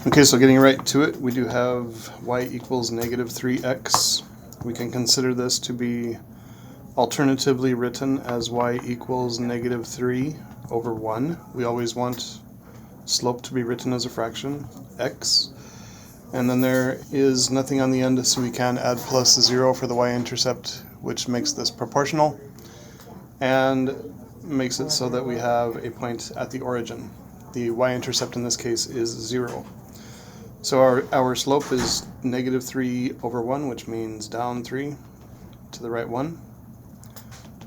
Okay, so getting right to it, we do have y equals negative 3x. We can consider this to be alternatively written as y equals negative 3 over 1. We always want slope to be written as a fraction, x. And then there is nothing on the end, so we can add plus 0 for the y-intercept, which makes this proportional and makes it so that we have a point at the origin. The y-intercept in this case is 0. So our slope is negative 3 over 1, which means down 3 to the right 1,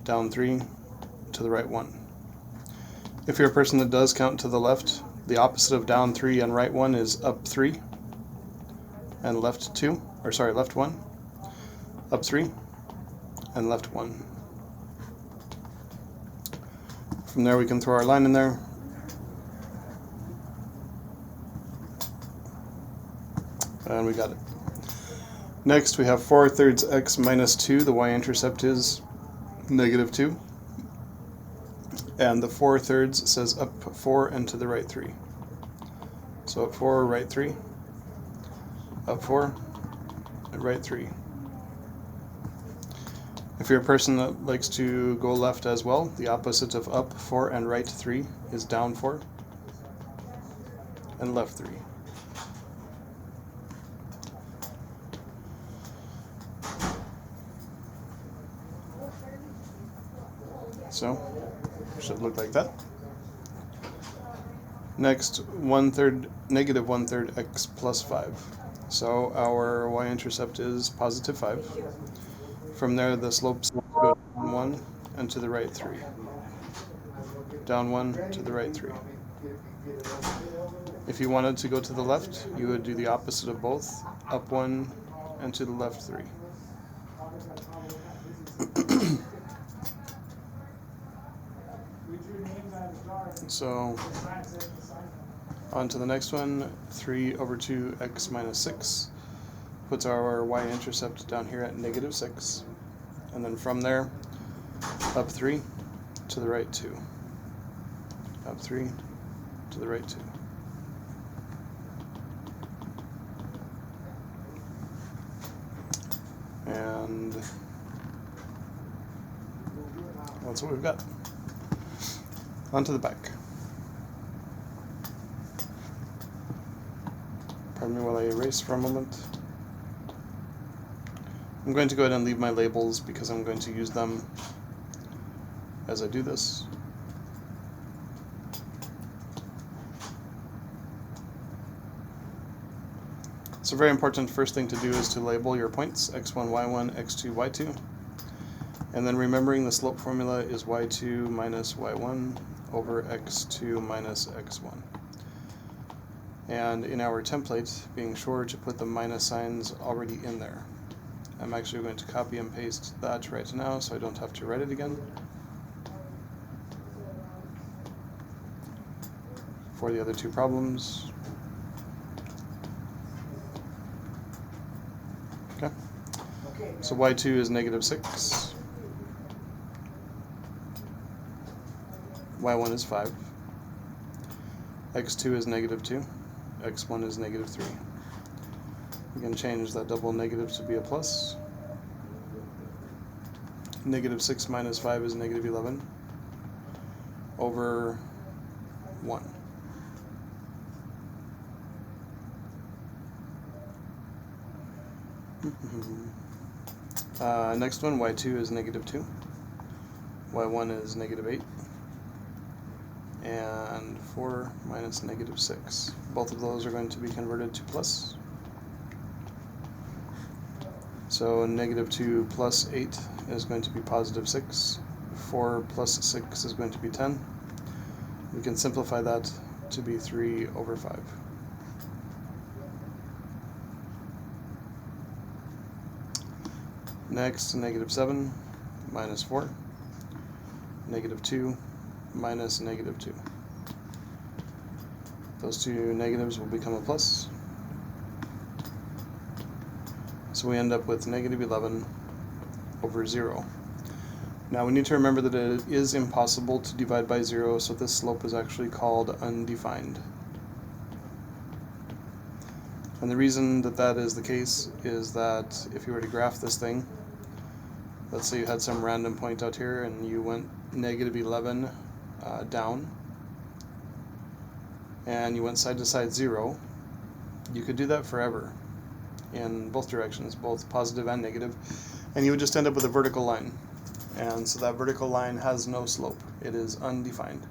down 3 to the right 1. If you're a person that does count to the left, the opposite of down 3 and right 1 is up 3 and left 2, or sorry, left 1, up 3 and left 1. From there we can throw our line in there. And we got it. Next we have 4/3 x minus 2. The y-intercept is negative 2. And the 4/3 says up 4 and to the right 3. So up 4, right 3. Up 4, and right 3. If you're a person that likes to go left as well, the opposite of up 4 and right 3 is down 4 and left 3. So, it should look like that. Next, negative 1/3 x plus 5. So our y-intercept is positive 5. From there, the slopes go down 1 and to the right 3. Down 1 to the right 3. If you wanted to go to the left, you would do the opposite of both, up 1 and to the left 3. So, on to the next one, 3 over 2 x minus 6 puts our y-intercept down here at negative 6. And then from there, up 3 to the right 2. Up 3 to the right 2. And that's what we've got. On to the back. Pardon me while I erase for a moment. I'm going to go ahead and leave my labels because I'm going to use them as I do this. So very important first thing to do is to label your points, x1, y1, x2, y2. And then remembering the slope formula is y2 minus y1 over x2 minus x1. And in our template, being sure to put the minus signs already in there. I'm actually going to copy and paste that right now so I don't have to write it again. For the other two problems. Okay. So y2 is negative 6. y1 is 5. x2 is negative 2. x1 is negative 3. We can change that double negative to be a plus. Negative 6 minus 5 is negative 11 over 1. Next one, y2 is negative 2. y1 is negative 8. And 4 minus negative 6. Both of those are going to be converted to plus. So negative 2 plus 8 is going to be positive 6. 4 plus 6 is going to be 10. We can simplify that to be 3 over 5. Next, negative 7 minus 4. Negative 2 minus negative 2. Those two negatives will become a plus. So we end up with negative 11 over 0. Now we need to remember that it is impossible to divide by 0, so this slope is actually called undefined. And the reason that that is the case is that if you were to graph this thing, let's say you had some random point out here and you went negative 11 down, and you went side to side 0, you could do that forever in both directions, both positive and negative, and you would just end up with a vertical line. And so that vertical line has no slope. It is undefined.